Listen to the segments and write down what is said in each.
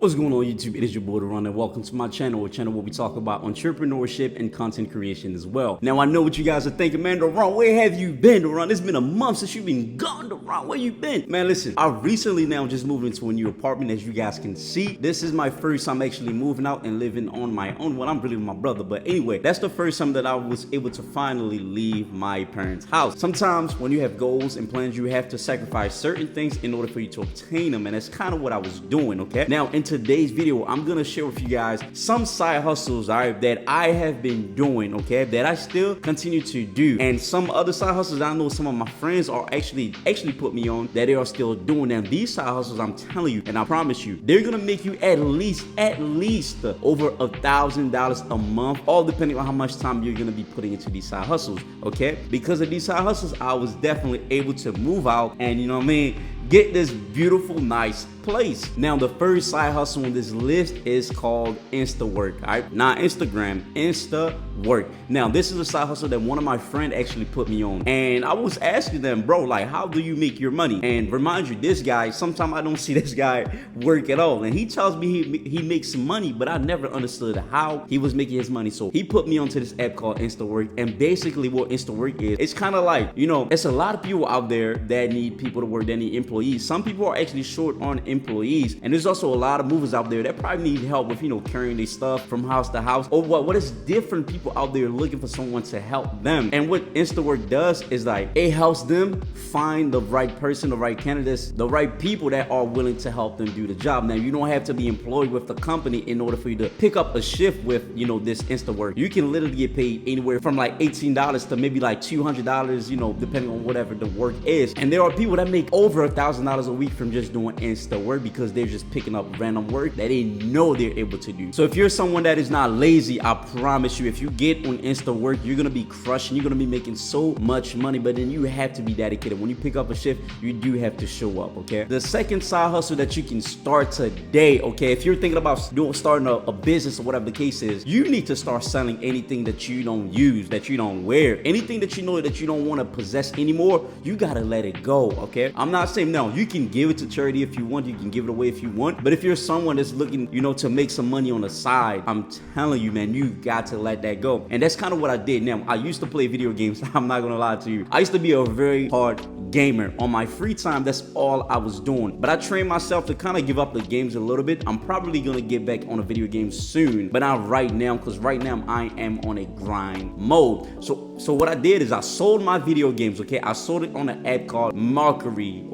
What's going on YouTube? It is your boy Ron and welcome to my channel, a channel where we talk about entrepreneurship and content creation as well. Now I know what you guys are thinking, man, Ron, where have you been, Ron? It's been a month since you've been gone, Ron. Where you been? Man, listen, I recently now just moved into a new apartment, as you guys can see. This is my first time actually moving out and living on my own. Well, I'm really with my brother, but anyway, that's the first time that I was able to finally leave my parents' house. Sometimes when you have goals and plans, you have to sacrifice certain things in order for you to obtain them, and that's kind of what I was doing, okay? Now, in today's video, I'm gonna share with you guys some side hustles, all right, that I have been doing, okay, that I still continue to do, and some other side hustles that I know some of my friends are actually put me on that they are still doing them. These side hustles, I'm telling you, and I promise you, they're gonna make you at least over $1,000 a month, all depending on how much time you're gonna be putting into these side hustles, okay? Because of these side hustles, I was definitely able to move out and, you know what I mean, get this beautiful, nice place. Now, the first side hustle on this list is called Instawork, all right? Not Instagram, Instawork. Now, this is a side hustle that one of my friends actually put me on. And I was asking them, bro, like, how do you make your money? And remind you, this guy, sometimes I don't see this guy work at all. And he tells me he makes some money, but I never understood how he was making his money. So he put me onto this app called Instawork. And basically what Instawork is, it's kind of like, you know, it's a lot of people out there that need people to work, that need employees. Some people are actually short on employees, and there's also a lot of movers out there that probably need help with, you know, carrying their stuff from house to house, or what is different people out there looking for someone to help them. And what Instawork does is like it helps them find the right person, the right candidates, the right people that are willing to help them do the job. Now, you don't have to be employed with the company in order for you to pick up a shift with, you know, this Instawork. You can literally get paid anywhere from like $18 to maybe like $200, you know, depending on whatever the work is. And there are people that make over $1,000 a week from just doing Instawork because they're just picking up random work that they know they're able to do. So if you're someone that is not lazy, I promise you, if you get on Instawork, you're gonna be crushing, you're gonna be making so much money, but then you have to be dedicated. When you pick up a shift, you do have to show up, okay? The second side hustle that you can start today, okay, if you're thinking about starting a business or whatever the case is, you need to start selling anything that you don't use, that you don't wear, anything that you know that you don't want to possess anymore. You gotta let it go, okay? I'm not saying no, you can give it to charity if you want, you can give it away if you want, but if you're someone that's looking, you know, to make some money on the side, I'm telling you, man, you got to let that go. And that's kind of what I did. Now, I used to play video games. I'm not gonna lie to you, I used to be a very hard gamer. On my free time, that's all I was doing, but I trained myself to kind of give up the games a little bit. I'm probably gonna get back on a video game soon, but not right now, because right now I am on a grind mode. So what I did is I sold my video games, okay? I sold it on an app called Mercury,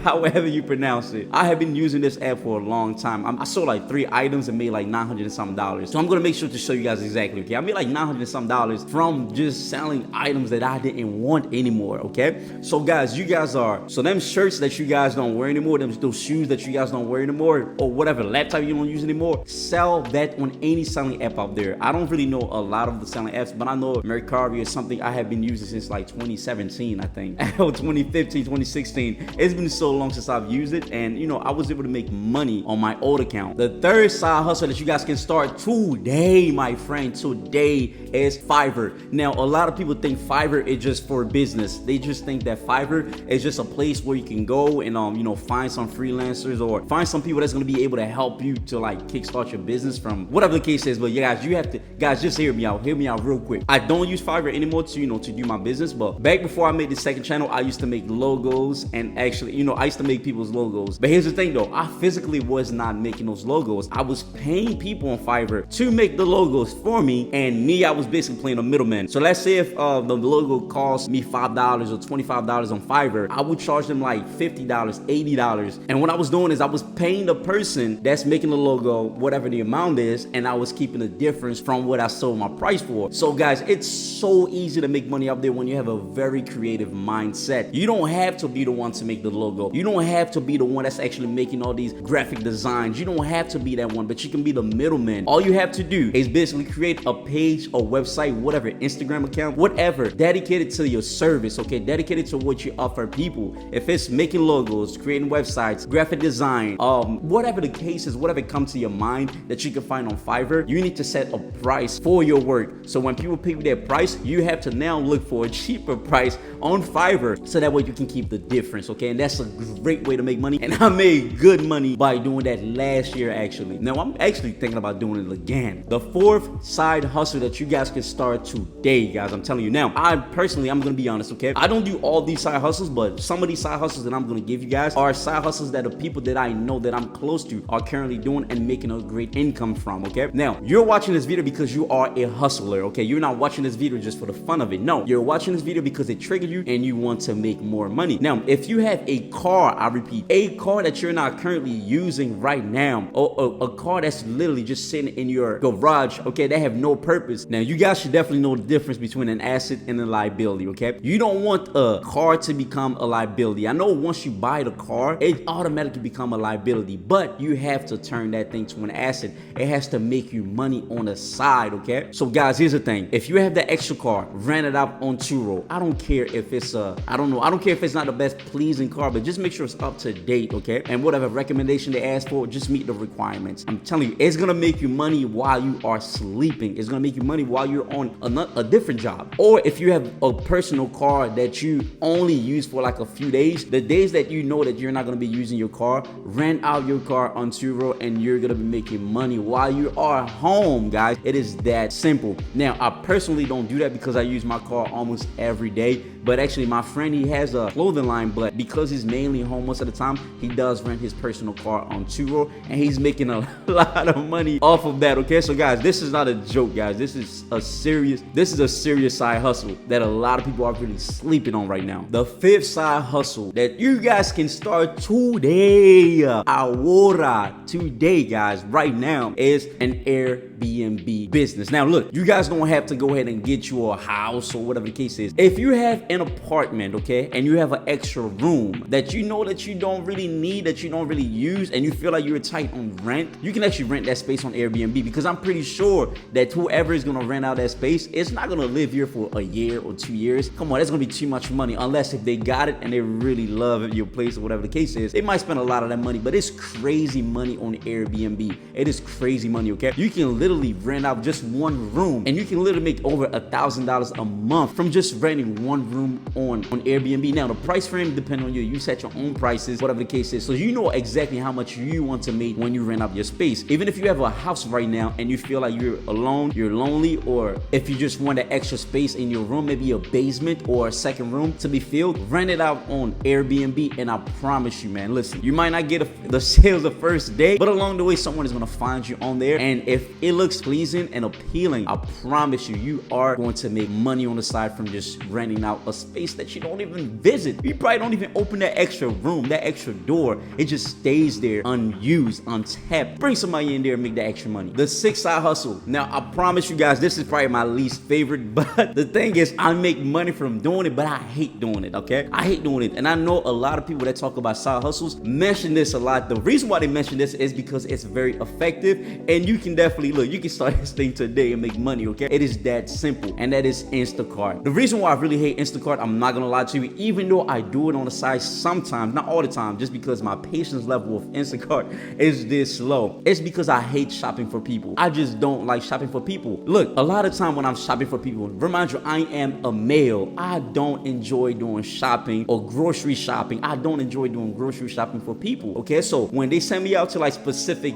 however you pronounce it. I have been using this app for a long time. I sold like 3 items and made like $900 and something. So I'm gonna make sure to show you guys exactly, okay? I made like $900 and something from just selling items that I didn't want anymore, okay? So guys, so them shirts that you guys don't wear anymore, those shoes that you guys don't wear anymore, or whatever laptop you don't use anymore, sell that on any selling app out there. I don't really know a lot of the selling apps, but I know Mercari is something I have been using since like 2017, I think, or 2015, 2016. It's been so long since I've used it, and you know, I was able to make money on my old account. The third side hustle that you guys can start today, my friend, today is Fiverr. Now, a lot of people think Fiverr is just for business. They just think that Fiverr is just a place where you can go and you know, find some freelancers or find some people that's gonna be able to help you to like kickstart your business from whatever the case is. But yeah, guys, you have to, guys, just hear me out real quick. I don't use Fiverr anymore to, you know, to do my business, but back before I made the second channel, I used to make logos, and actually, you know, I used to make people's logos. But here's the thing though, I physically was not making those logos. I was paying people on Fiverr to make the logos for me, and I was basically playing a middleman. So let's say if the logo cost me $5 or $25 on Fiverr, I would charge them like $50, $80. And what I was doing is I was paying the person that's making the logo whatever the amount is, and I was keeping the difference from what I sold my price for. So guys, it's so easy to make money out there when you have a very creative mindset. You don't have to be the one to make the logo. You don't have to be the one that's actually making all these graphic designs. You don't have to be that one, but you can be the middleman. All you have to do is basically create a page, a website, whatever, Instagram account, whatever, dedicated to your service, okay? Dedicated to what you offer people. If it's making logos, creating websites, graphic design, whatever the case is, whatever comes to your mind that you can find on Fiverr, you need to set a price for your work. So when people pay their price, you have to now look for a cheaper price on Fiverr, so that way you can keep the difference, okay? And that's a great way to make money, and I made good money by doing that last year actually. Now I'm actually thinking about doing it again. The fourth side hustle that you guys can start today, guys. I'm telling you now. I'm gonna be honest, okay? I don't do all these side hustles, but some of these side hustles that I'm gonna give you guys are side hustles that the people that I know that I'm close to are currently doing and making a great income from, okay? Now, you're watching this video because you are a hustler, okay? You're not watching this video just for the fun of it. No, you're watching this video because it triggered you and you want to make more money. Now, if you have a car, I repeat, a car that you're not currently using right now, or a car that's literally just sitting in your garage, okay, that have no purpose. Now, you guys should definitely know the difference between an asset and a liability, okay? You don't want a car to become a liability. I know once you buy the car, it automatically become a liability, but you have to turn that thing to an asset. It has to make you money on the side, okay? So guys, here's the thing. If you have the extra car, rent it out on Turo. I don't care if it's I don't care if it's not the best pleasing car, but just make sure it's up to date, okay? And whatever recommendation they ask for, just meet the requirements. I'm telling you, it's gonna make you money while you are sleeping. It's gonna make you money while you're on a different job. Or if you have a personal car that you only use for like a few days, the days that you know that you're not gonna be using your car, rent out your car on Turo and you're gonna be making money while you are home, guys. It is that simple. Now, I personally don't do that because I use my car almost every day, but actually my friend, he has a clothing line, but because he's mainly home most of the time, he does rent his personal car on Turo and he's making a lot of money off of that, okay? So guys, this is not a joke, guys. This is a serious side hustle that a lot of people are really sleeping on right now. The fifth side hustle that you guys can start today, ahora, today, guys, right now, is an Airbnb business. Now look, you guys don't have to go ahead and get you a house or whatever the case is. If you have an apartment, okay, and you have an extra room that you know that you don't really need, that you don't really use, and you feel like you're tight on rent, you can actually rent that space on Airbnb, because I'm pretty sure that whoever is gonna rent out that space, it's not gonna live here for a year or 2 years. Come on, that's gonna be too much money, unless if they got it and they really love your place or whatever the case is. They might spend a lot of that money, but it's crazy money on Airbnb. It is crazy money, okay? You can literally rent out just one room and you can literally make over $1,000 a month from just renting one room on Airbnb. Now, the price frame depends on you. You set your own prices, whatever the case is. So you know exactly how much you want to make when you rent out your space. Even if you have a house right now and you feel like you're alone, you're lonely, or if you just want an extra space in your room, maybe a basement or a second room to be filled, rent it out on Airbnb, and I promise you, man, listen, you might not get the sales the first day, but along the way, someone is gonna find you on there, and if it looks pleasing and appealing, I promise you, you are going to make money on the side from just renting out a space that you don't even visit. You probably don't even open that extra room, that extra door. It just stays there unused, untapped. Bring somebody in there and make that extra money. The sixth side hustle. Now, I promise you guys, this is probably my least favorite, but the thing is, I make money from doing it, but I hate doing it, okay? I hate doing it. And I know a lot of people that talk about side hustles mention this a lot. The reason why they mention this is because it's very effective, and you can definitely, look, you can start this thing today and make money, okay? It is that simple, and that is Instacart. The reason why I really hate Instacart, I'm not gonna lie to you, even though I do it on the side sometimes, not all the time, just because my patience level of Instacart is this low. It's because I hate shopping for people. I just don't like shopping for people. Look, a lot of time when I'm shopping for people, remind you, I am a male. I don't enjoy doing shopping or grocery shopping. I don't enjoy doing grocery shopping for people, okay? So when they send me out to like specific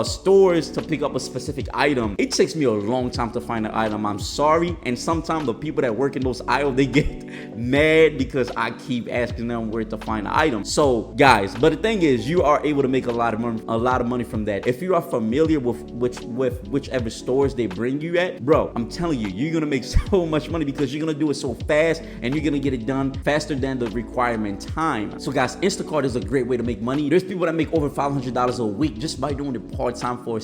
stores to pick up a specific item, it takes me a long time to find an item. I'm sorry, and sometimes the people that work in those aisles, they get mad because I keep asking them where to find the item. So guys, but the thing is, you are able to make a lot of money from that. If you are familiar with whichever stores they bring you at, bro, I'm telling you, you're gonna make so much money because you're gonna do it so fast and you're gonna get it done faster than the requirement time. So guys, Instacart is a great way to make money. There's people that make over $500 a week just by doing it part-time for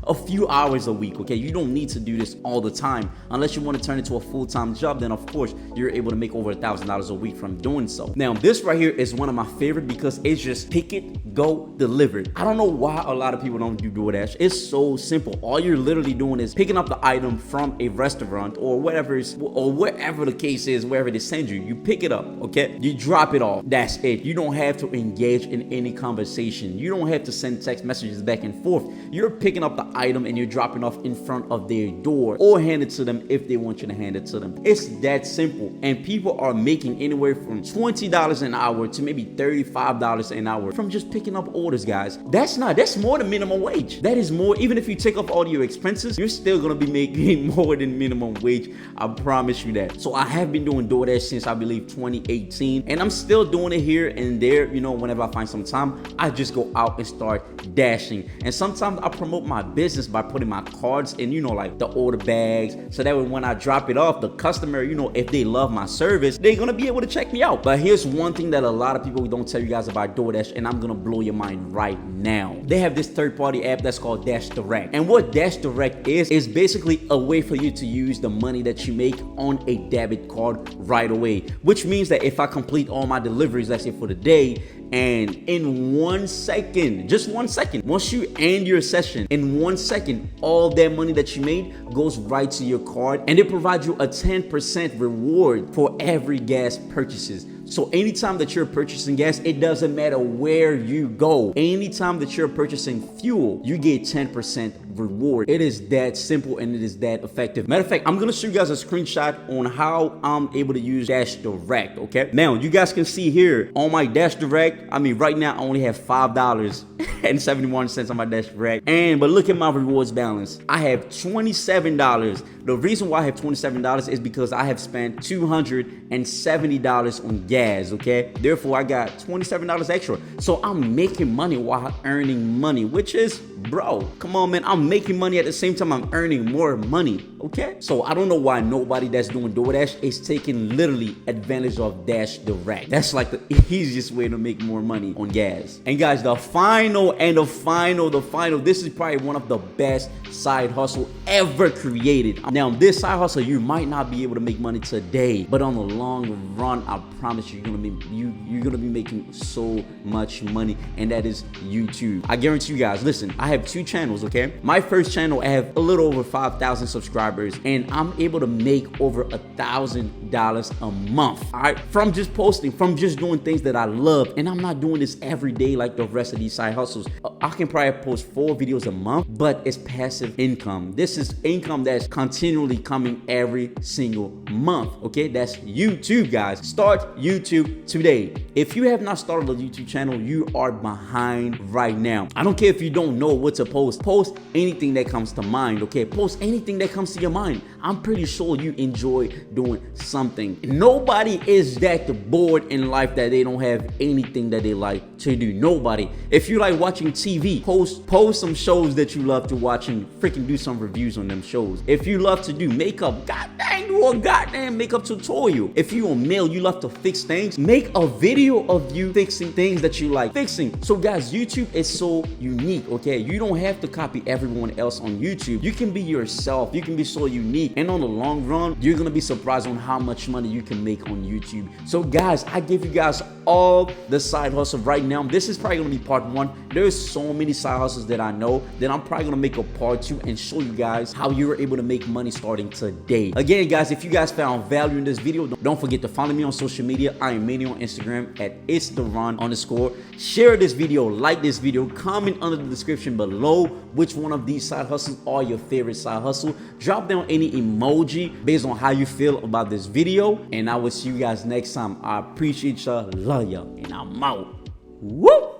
a few hours a week, okay? You don't need to do this all the time. Unless you want to turn it to a full-time job, then of course you're able to make over $1,000 a week from doing so. Now, this right here is one of my favorite because it's just pick it, go, deliver it. I don't know why a lot of people don't do Doordash. It's so simple. All you're literally doing is picking up the item from a restaurant or whatever wherever the case is, wherever they send you. You pick it up, okay? You drop it off. That's it. You don't have to engage in any conversation. You don't have to send text messages back and forth. You're picking up the item and you're dropping off in front of their door, or hand it to them if they want you to hand it to them. It's that simple. And people are making anywhere from $20 an hour to maybe maybe $35 an hour from just picking up orders, guys. That's more than minimum wage. That is more. Even if you take off all your expenses, you're still gonna be making more than minimum wage. I promise you that. So I have been doing DoorDash since I believe 2018, and I'm still doing it here and there. You know, whenever I find some time, I just go out and start dashing. And sometimes I promote my business by putting my cards in, you know, like the order bags, so that way when I drop it off, the customer, you know, if they love my service, they're gonna be able to check me out. But here's one thing that a lot of people don't tell you guys about DoorDash, and I'm gonna blow your mind right now. They have this third-party app that's called Dash Direct. And what Dash Direct is basically a way for you to use the money that you make on a debit card right away. Which means that if I complete all my deliveries, let's say for the day, and in 1 second, just 1 second, once you end your session, in 1 second, all that money that you made goes right to your card, and it provides you a 10% reward for every gas purchases. So anytime that you're purchasing gas, it doesn't matter where you go. Anytime that you're purchasing fuel, you get 10% reward. It is that simple and it is that effective. Matter of fact, I'm gonna show you guys a screenshot on how I'm able to use Dash Direct, okay? Now, you guys can see here on my Dash Direct, I mean, right now I only have $5.71 on my Dash Direct. But look at my rewards balance. I have $27. The reason why I have $27 is because I have spent $270 on gas, okay? Therefore, I got $27 extra. So I'm making money while earning money, which is, bro, come on, man. I'm making money at the same time I'm earning more money, okay? So I don't know why nobody that's doing DoorDash is taking literally advantage of Dash Direct. That's like the easiest way to make more money on gas. And guys, the final, this is probably one of the best side hustle ever created. Now, this side hustle, you might not be able to make money today, but on the long run, I promise you, you're gonna be making so much money, and that is YouTube. I guarantee you guys, listen, I have 2 channels, okay? My first channel, I have a little over 5,000 subscribers, and I'm able to make over $1,000 a month, all right? From just posting, from just doing things that I love, and I'm not doing this every day like the rest of these side hustles. I can probably post 4 videos a month, but it's passive income. This is income that's continually coming every single month, okay? That's YouTube, guys. Start YouTube today. If you have not started a YouTube channel, you are behind right now. I don't care if you don't know what to post. Post anything that comes to mind, okay? Post anything that comes to your mind. I'm pretty sure you enjoy doing something. Nobody is that bored in life that they don't have anything that they like to do. Nobody. If you like watching TV, post some shows that you love to watch and freaking do some reviews on them shows. If you love to do makeup, god dang, do a goddamn makeup tutorial. If you're a male, you love to fix things, make a video of you fixing things that you like fixing. So guys, YouTube is so unique, okay? You don't have to copy everyone else on YouTube. You can be yourself. You can be so unique. And on the long run, you're gonna be surprised on how much money you can make on YouTube. So guys, I give you guys all the side hustle right now. This is probably gonna be part 1. There's so many side hustles that I know that I'm probably gonna make a part 2 and show you guys how you're able to make money starting today. Again, guys, if you guys found value in this video, don't forget to follow me on social media. I am mainly on Instagram at itstheron_. Share this video, like this video, comment under the description below which one of these side hustles are your favorite side hustle. Drop down any emoji based on how you feel about this video, and I will see you guys next time. I appreciate y'all, love y'all, and I'm out. Woo!